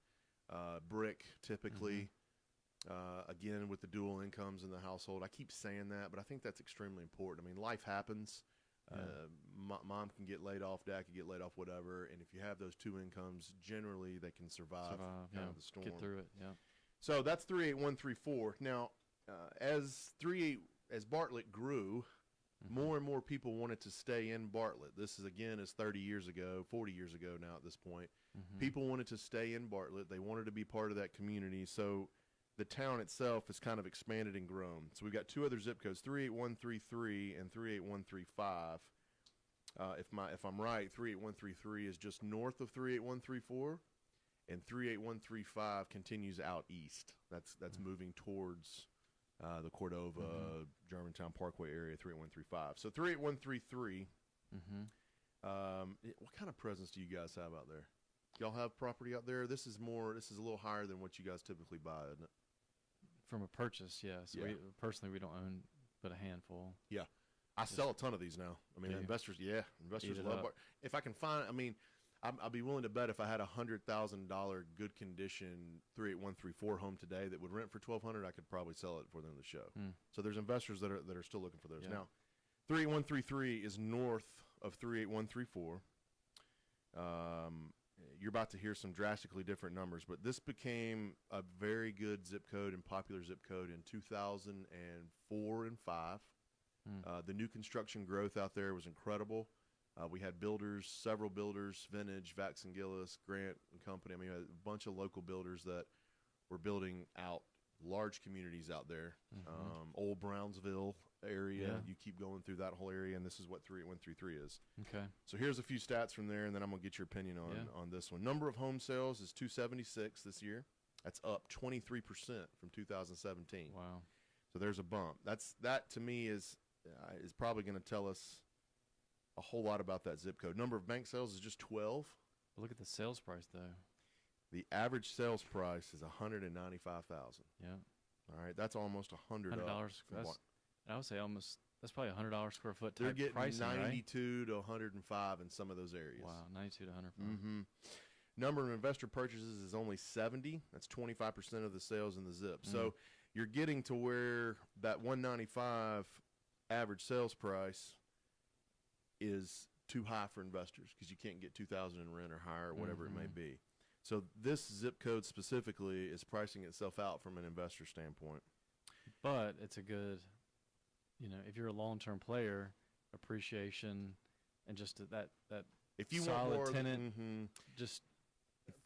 Brick typically. Again, with the dual incomes in the household. I keep saying that, but I think that's extremely important. I mean, life happens. Mom can get laid off, dad can get laid off, whatever. And if you have those two incomes, generally they can survive kind of the storm. Get through it, So that's 38134. Now, as Bartlett grew, more and more people wanted to stay in Bartlett. This is 30 years ago, 40 years ago now at this point. People wanted to stay in Bartlett. They wanted to be part of that community. So the town itself has kind of expanded and grown. So we've got two other zip codes, 38133 and 38135. If I'm right, 38133 is just north of 38134, and 38135 continues out east. That's moving towards the Cordova, Germantown Parkway area, 38135. So 38133. What kind of presence do you guys have out there? Y'all have property out there? This is a little higher than what you guys typically buy, isn't it? From a purchase, yes. Yeah. We don't own but a handful. Yeah. I sell a ton of these now. I mean, investors love Bart. If I can find, I'd be willing to bet if I had a $100,000 good condition 38134 home today that would rent for $1,200, I could probably sell it for them to show. So there's investors that are still looking for those. Now, 38133 is north of 38134. You're about to hear some drastically different numbers, but this became a very good zip code and popular zip code in 2004 and 5. The new construction growth out there was incredible. We had several builders, Vintage, Vax and Gillis, Grant and Company. I mean, a bunch of local builders that were building out large communities out there. Old Brownsville area. You keep going through that whole area, and this is what 38133 is. Okay. So here's a few stats from there, and then I'm going to get your opinion on this one. Number of home sales is 276 this year. That's up 23% from 2017. Wow. So there's a bump. That to me is probably going to tell us a whole lot about that zip code. Number of bank sales is just 12. But look at the sales price, though. The average sales price is $195,000. Yeah. All right, that's almost $100. I would say almost. That's probably $100 square foot type They're getting pricing, 92 to 105 in some of those areas. Wow, 92 to 105. Mm-hmm. Number of investor purchases is only 70. That's 25% of the sales in the zip. So you're getting to where that 195 average sales price is too high for investors because you can't get 2,000 in rent or higher or whatever it may be. So this zip code specifically is pricing itself out from an investor standpoint. But it's a good, if you're a long-term player, appreciation and just that if you solid want more tenant, just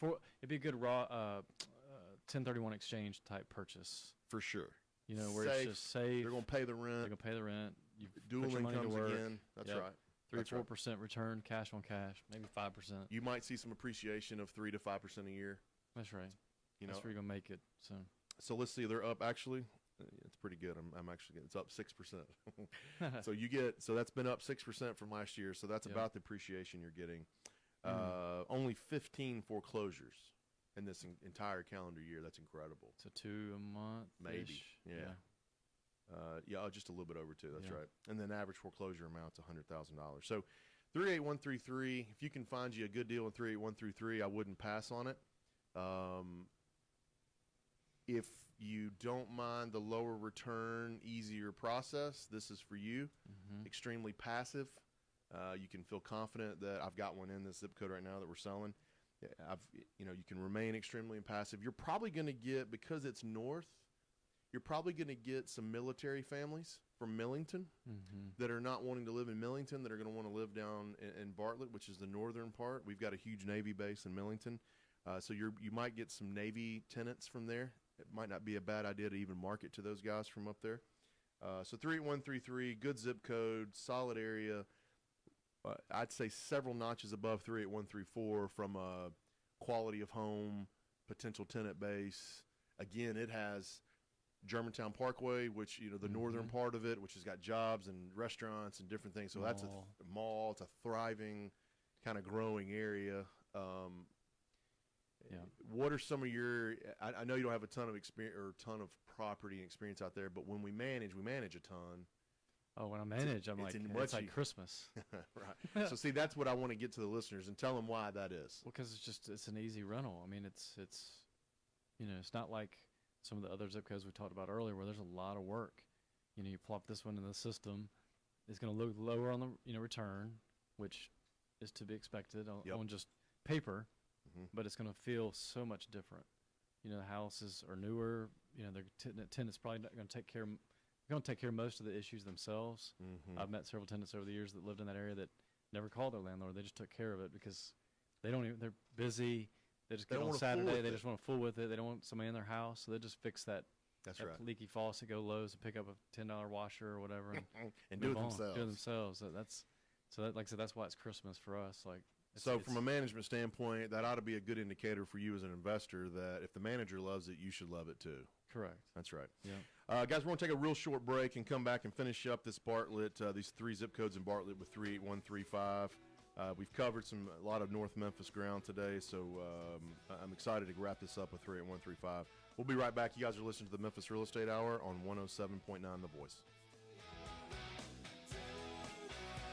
it'd be a good raw 1031 exchange type purchase for sure. Where it's just safe. They're going to pay the rent. They're going to pay the rent. You dual put your money to incomes work. again. That's right. 3-4% return, cash on cash, maybe 5%. You might see some appreciation of 3 to 5% a year. That's right. That's where you're gonna make it. So let's see. They're up actually. It's pretty good. I'm actually. It's up 6%. So that's been up 6% from last year. So that's about the appreciation you're getting. Only 15 foreclosures in this entire calendar year. That's incredible. So 2 a month, maybe. Yeah, just a little bit over 2. That's right. And then average foreclosure amount's $100,000. So 38133. If you can find you a good deal in 38133, I wouldn't pass on it. If you don't mind the lower return, easier process, this is for you. Extremely passive. You can feel confident that I've got one in this zip code right now that we're selling. You can remain extremely passive. You're probably going to get, because it's north, you're probably going to get some military families from Millington that are not wanting to live in Millington, that are going to want to live down in Bartlett, which is the northern part. We've got a huge Navy base in Millington. So you might get some Navy tenants from there. It might not be a bad idea to even market to those guys from up there. So 38133, good zip code, solid area. I'd say several notches above 38134 from a quality of home, potential tenant base. Again, it has Germantown Parkway, which, the northern part of it, which has got jobs and restaurants and different things. So that's a mall. It's a thriving, kind of growing area. What are some of your? I know you don't have a ton of experience or a ton of property and experience out there, but when we manage a ton. Oh, when I manage, it's like Christmas. Right. So see, that's what I want to get to the listeners and tell them why that is. Well, because it's an easy rental. I mean, it's not like some of the other zip codes we talked about earlier where there's a lot of work. You plop this one in the system, it's going to look lower on the return, which is to be expected on just paper, but it's going to feel so much different. The houses are newer. Their tenants probably not going to take care of most of the issues themselves. I've met several tenants over the years that lived in that area that never called their landlord. They just took care of it because they're busy. They just get on Saturday. They just want to fool with it. They don't want somebody in their house, so they just fix that. That's that right. Leaky faucet, go Lowe's and pick up a $10 washer or whatever, and do it themselves. Do it themselves. Like I said, that's why it's Christmas for us. So from a management standpoint, that ought to be a good indicator for you as an investor that if the manager loves it, you should love it too. Correct. That's right. Yeah. Guys, we're going to take a real short break and come back and finish up this Bartlett, these 3 zip codes in Bartlett with 38135. We've covered a lot of North Memphis ground today, so I'm excited to wrap this up with 38135. We'll be right back. You guys are listening to the Memphis Real Estate Hour on 107.9 The Voice.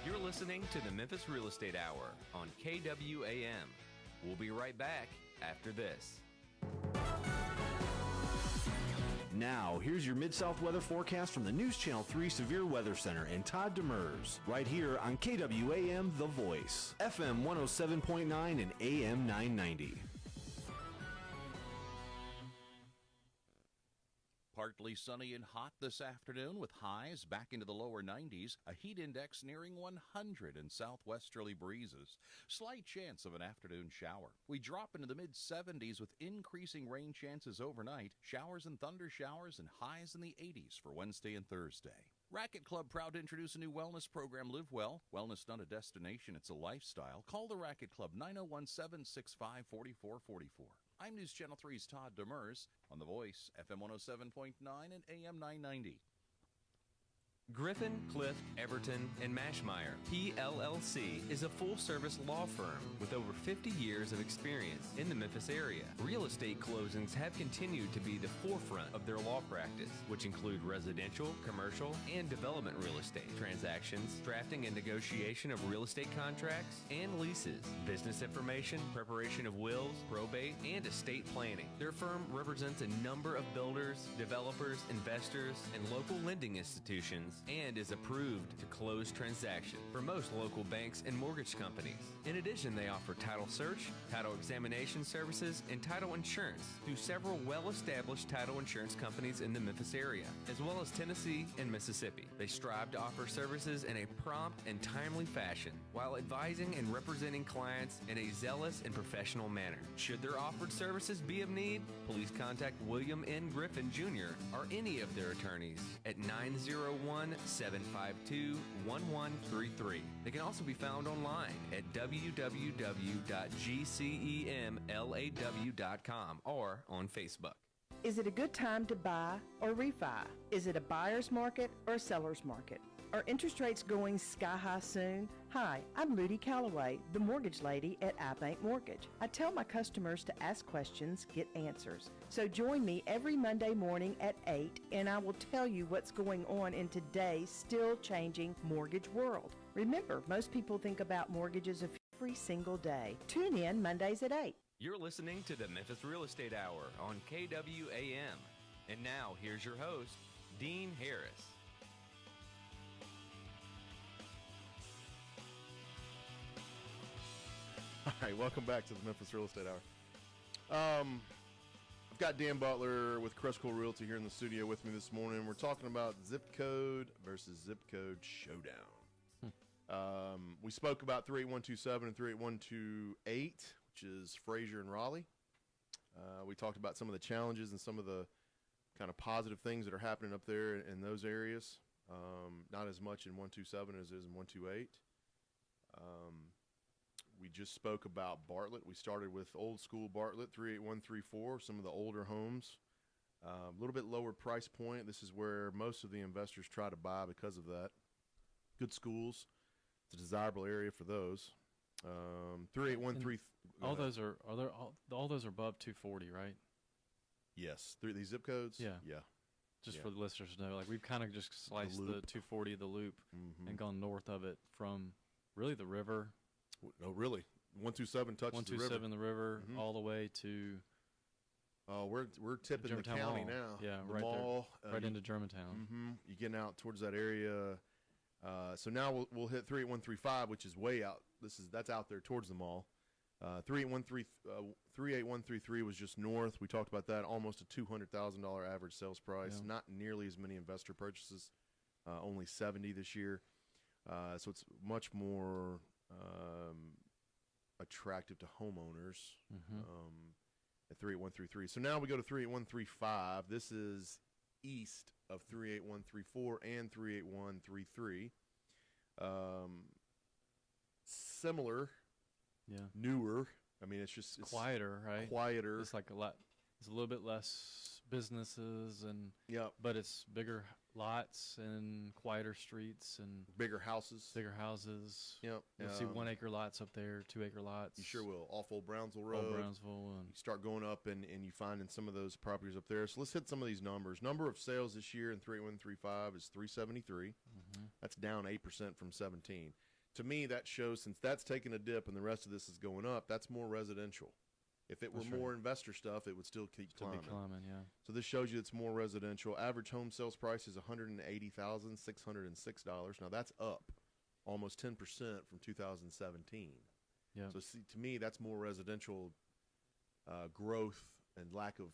You're listening to the Memphis Real Estate Hour on KWAM. We'll be right back after this. Now, here's your Mid-South weather forecast from the News Channel 3 Severe Weather Center and Todd Demers, right here on KWAM The Voice, FM 107.9 and AM 990. Partly sunny and hot this afternoon with highs back into the lower 90s, a heat index nearing 100 and southwesterly breezes. Slight chance of an afternoon shower. We drop into the mid-70s with increasing rain chances overnight, showers and thunder showers, and highs in the 80s for Wednesday and Thursday. Racket Club proud to introduce a new wellness program, Live Well. Wellness not a destination, it's a lifestyle. Call the Racket Club 9017-654444. I'm News Channel 3's Todd Demers on The Voice, FM 107.9 and AM 990. Griffin, Clift, Everton, and Mashmeyer, PLLC, is a full-service law firm with over 50 years of experience in the Memphis area. Real estate closings have continued to be the forefront of their law practice, which include residential, commercial, and development real estate transactions, drafting and negotiation of real estate contracts and leases, business information, preparation of wills, probate, and estate planning. Their firm represents a number of builders, developers, investors, and local lending institutions, and is approved to close transactions for most local banks and mortgage companies. In addition, they offer title search, title examination services, and title insurance through several well-established title insurance companies in the Memphis area, as well as Tennessee and Mississippi. They strive to offer services in a prompt and timely fashion while advising and representing clients in a zealous and professional manner. Should their offered services be of need, please contact William N. Griffin Jr. or any of their attorneys at 901-752-1133. They can also be found online at www.gcemlaw.com or on Facebook. Is it a good time to buy or refi? Is it a buyer's market or a seller's market? Are interest rates going sky high soon? Hi, I'm Ludy Calloway, the mortgage lady at iBank Mortgage. I tell my customers to ask questions, get answers. So join me every Monday morning at 8 and I will tell you what's going on in today's still changing mortgage world. Remember, most people think about mortgages every single day. Tune in Mondays at 8. You're listening to the Memphis Real Estate Hour on KWAM. And now, here's your host, Dean Harris. All right, welcome back to the Memphis Real Estate Hour. I've got Dan Butler with CrestCore Realty here in the studio with me this morning. We're talking about zip code versus zip code showdown. We spoke about 38127 and 38128, which is Frazier and Raleigh. We talked about some of the challenges and some of the kind of positive things that are happening up there in those areas. Not as much in 127 as is in 128. We just spoke about Bartlett. We started with old school Bartlett, 38134, some of the older homes. A little bit lower price point. This is where most of the investors try to buy because of that. Good schools. It's a desirable area for those. 3813. All those are above 240, right? Yes. These zip codes? Yeah. Yeah. Just for the listeners to know, like we've kind of just sliced the 240, the loop, and gone north of it from really the river. No, really. 127 touches 127 the river all the way to. We're tipping the Germantown county Mall. now. Yeah, the right mall, there, right into Germantown. You're getting out towards that area. So now we'll hit 38135, which is way out. That's out there towards the mall. 38133 was just north. We talked about that. Almost a $200,000 average sales price. Yeah. Not nearly as many investor purchases. Only 70 this year. So it's much more attractive to homeowners at 38133. So now we go to 38135. This is east of 38134 and 38133. Similar, newer. I mean, it's quieter, right? Quieter. It's like it's a little bit less businesses but it's bigger lots and quieter streets and bigger houses. Yep. You'll see 1 acre lots up there, 2 acre lots. You sure will. Off Old Brownsville Road. Old Brownsville. And you start going up and you find in some of those properties up there. So let's hit some of these numbers. Number of sales this year in 3135 is 373. That's down 8% from 17. To me, that shows, since that's taking a dip and the rest of this is going up, that's more residential. If it were more investor stuff, it would still keep climbing. So this shows you it's more residential. Average home sales price is $180,606. Now that's up almost 10% from 2017. Yeah. So see, to me, that's more residential growth and lack of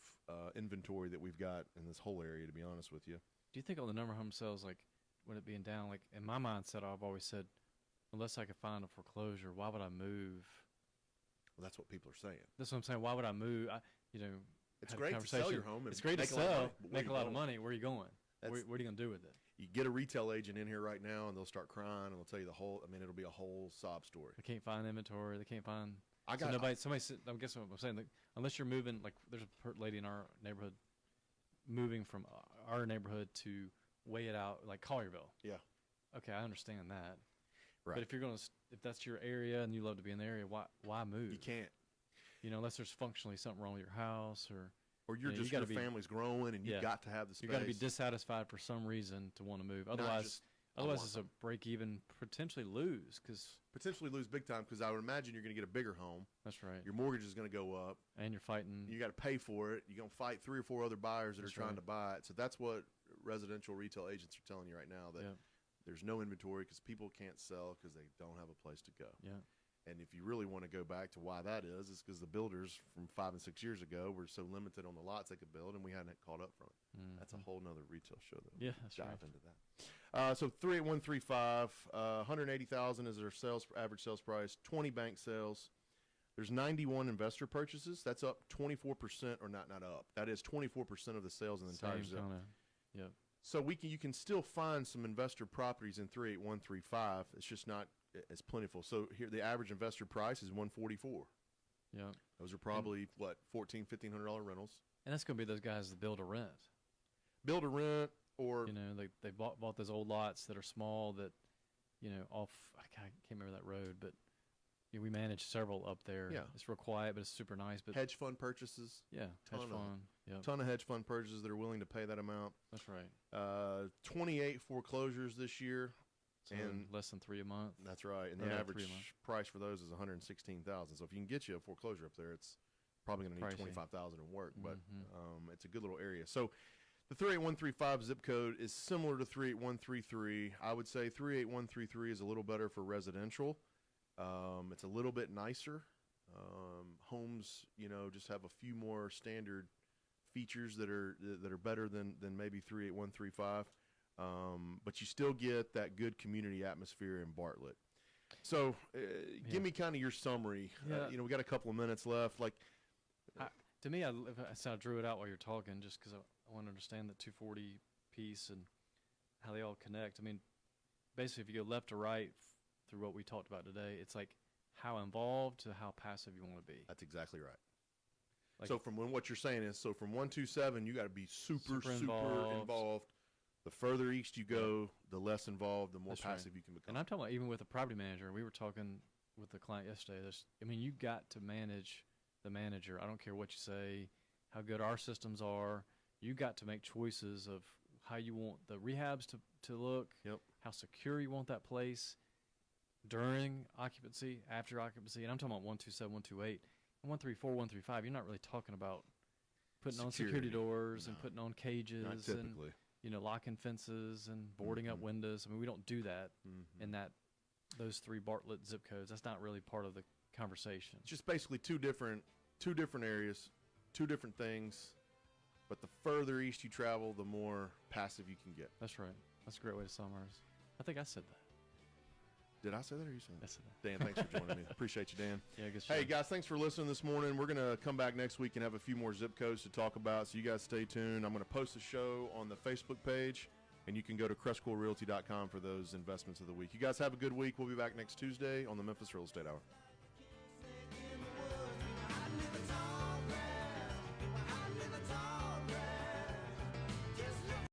inventory that we've got in this whole area, to be honest with you. Do you think on the number of home sales, like with it being down, like in my mindset, I've always said, unless I could find a foreclosure, why would I move? Well, that's what people are saying. That's what I'm saying. Why would I move? It's great to sell your home. It's great to sell, make a lot of money. Where are you going? What are you going to do with it? You get a retail agent in here right now, and they'll start crying, and they'll tell you the whole. I mean, it'll be a whole sob story. They can't find inventory. They can't find. I So got I guess what I'm saying, like, unless you're moving, like there's a lady in our neighborhood moving from our neighborhood to weigh it out, like Collierville. Yeah. Okay, I understand that. Right. But if you're if that's your area and you love to be in the area, why move? You can't. You know, unless there's functionally something wrong with your house or you're you know, just your family's growing and you've got to have the space. You got to be dissatisfied for some reason to want to move. Otherwise, it's a break even, potentially lose big time because I would imagine you're going to get a bigger home. That's right. Your mortgage is going to go up, and you're fighting. You got to pay for it. You're going to fight 3 or 4 other buyers that are trying to buy it. So that's what residential retail agents are telling you right now, that there's no inventory because people can't sell because they don't have a place to go. Yeah. And if you really want to go back to why that is because the builders from 5 and 6 years ago were so limited on the lots they could build, and we hadn't caught up from it. Mm-hmm. That's a whole nother retail show, though. Yeah, that's dive right. into that. So 38135, 180,000 is their average sales price. 20 bank sales. There's 91 investor purchases. That's up 24%, or not up. That is 24% of the sales in the entire zone. Yep. So you can still find some investor properties in 38135. It's just not as plentiful. So here the average investor price is $144. Yeah. Those are probably $1,400, $1,500 rentals. And that's going to be those guys that build a rent. Build a rent, or you know, they bought those old lots that are small that, you know, off. I can't remember that road, but we manage several up there. Yeah. It's real quiet, but it's super nice. But hedge fund purchases. Yeah, hedge fund. Yeah. Ton of hedge fund purchases that are willing to pay that amount. That's right. 28 foreclosures this year. So and less than 3 a month. That's right. And the average price for those is $116,000. So if you can get you a foreclosure up there, it's probably going to need $25,000 in work. But it's a good little area. So the 38135 zip code is similar to 38133. I would say 38133 is a little better for residential. It's a little bit nicer. Homes, you know, just have a few more standard features that are better than maybe 38135. But you still get that good community atmosphere in Bartlett. So give me kind of your summary. Yeah. You know, we got a couple of minutes left. Like, to me, I drew it out while you're talking just because I want to understand the 240 piece and how they all connect. I mean, basically, if you go left to right through what we talked about today, it's like how involved to how passive you want to be. That's exactly right. Like, so what you're saying is, so from 127, you got to be super involved. The further east you go, the less involved, the more passive you can become. And I'm talking about even with a property manager. We were talking with the client yesterday. You got to manage the manager. I don't care what you say, how good our systems are. You got to make choices of how you want the rehabs to look, how secure you want that place during occupancy, after occupancy. And I'm talking about 127, 128, and 134, 135. You're not really talking about putting on security doors and putting on cages and locking fences and boarding up windows. I mean, we don't do that in those 3 Bartlett zip codes. That's not really part of the conversation. It's just basically two different areas, 2 different things. But the further east you travel, the more passive you can get. That's right. That's a great way to summarize. I think I said that. Did I say that or you said that? I said that. Dan, thanks for joining me. Appreciate you, Dan. Yeah, good Hey, guys, thanks for listening this morning. We're going to come back next week and have a few more zip codes to talk about, so you guys stay tuned. I'm going to post the show on the Facebook page, and you can go to CrestCoreRealty.com for those investments of the week. You guys have a good week. We'll be back next Tuesday on the Memphis Real Estate Hour.